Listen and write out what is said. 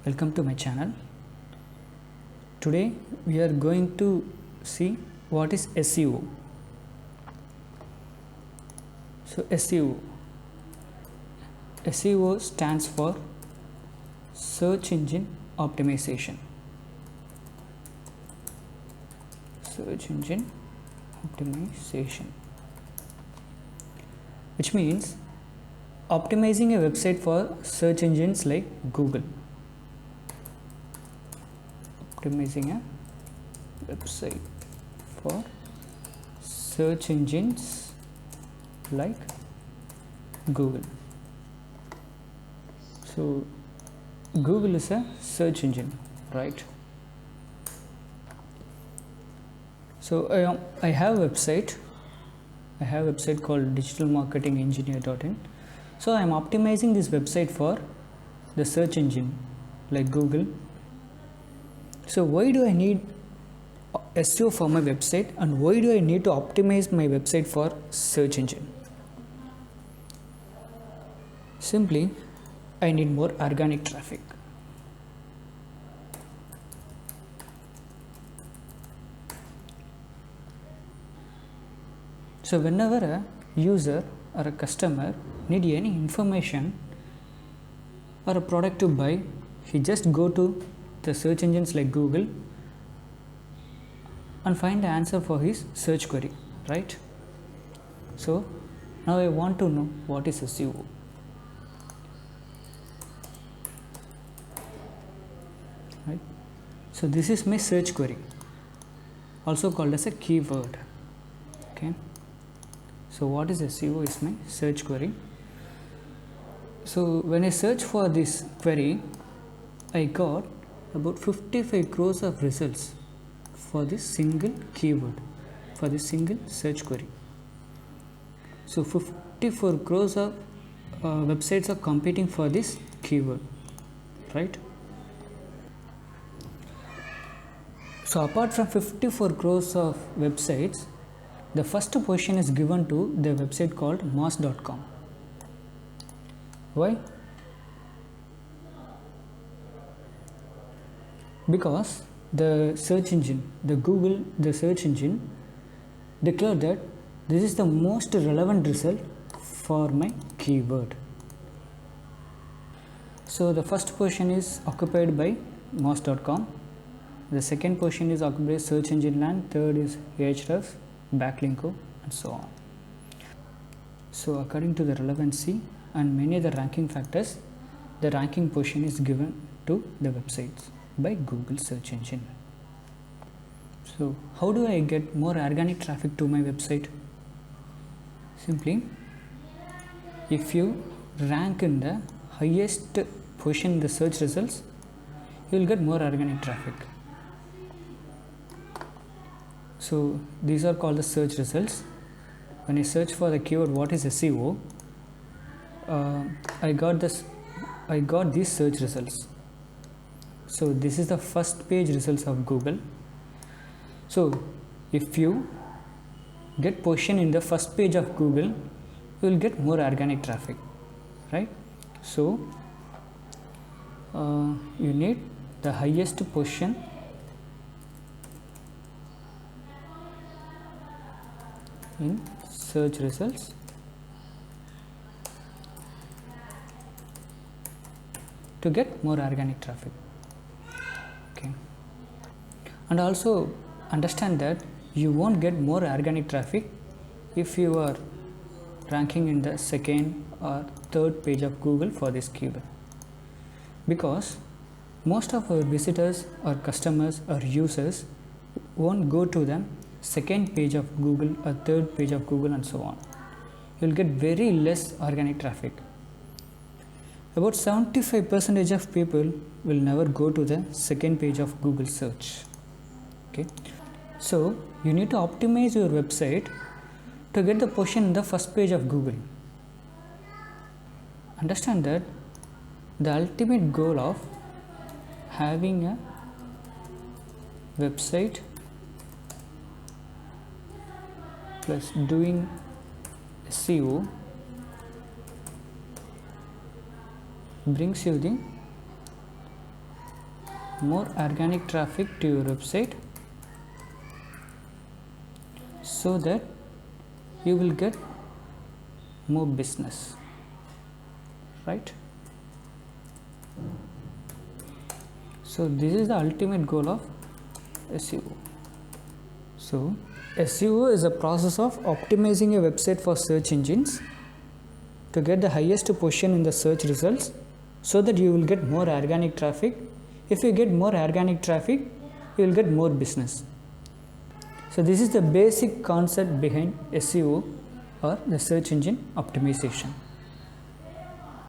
Welcome to my channel. Today we are going to see what is SEO. So SEO stands for search engine optimization. Search engine optimization, which means optimizing a website for search engines like Google. Optimizing a website for search engines like Google. So Google is a search engine, right? So I have a website called digitalmarketingengineer.in. So I am optimizing this website for the search engine like Google. So why do I need SEO for my website, and why do I need to optimize my website for search engine? Simply, I need more organic traffic. So whenever a user or a customer need any information or a product to buy, he just go to the search engines like Google and find the answer for his search query, right? So now I want to know what is SEO. Right? So this is my search query, also called as a keyword. Okay. So what is SEO is my search query. So when I search for this query, I got about 55 crores of results for this single keyword, for this single search query. So 54 crores of websites are competing for this keyword, right? So apart from 54 crores of websites, the first position is given to the website called moz.com. Why? Because the search engine, the search engine declared that this is the most relevant result for my keyword. So the first position is occupied by moz.com. The second position is occupied by search engine land. Third is Ahrefs, backlinko, and so on. So according to the relevancy and many other ranking factors, the ranking position is given to the websites by Google search engine. So how do I get more organic traffic to my website? Simply, if you rank in the highest position in the search results, you will get more organic traffic. So these are called the search results. When I search for the keyword what is SEO, I got these search results. So this is the first page results of Google. So if you get position in the first page of Google, you will get more organic traffic, right? So you need the highest position in search results to get more organic traffic. Okay. And also understand that you won't get more organic traffic if you are ranking in the second or third page of Google for this keyword, because most of our visitors or customers or users won't go to the second page of Google or third page of Google and so on. You will get very less organic traffic. About 75% of people will never go to the second page of Google search. Okay. So you need to optimize your website to get the position in the first page of Google. Understand that the ultimate goal of having a website plus doing SEO brings you the more organic traffic to your website so that you will get more business, right? So this is the ultimate goal of SEO. So SEO is a process of optimizing a website for search engines to get the highest position in the search results so that you will get more organic traffic. If you get more organic traffic, you will get more business. So this is the basic concept behind SEO or the search engine optimization.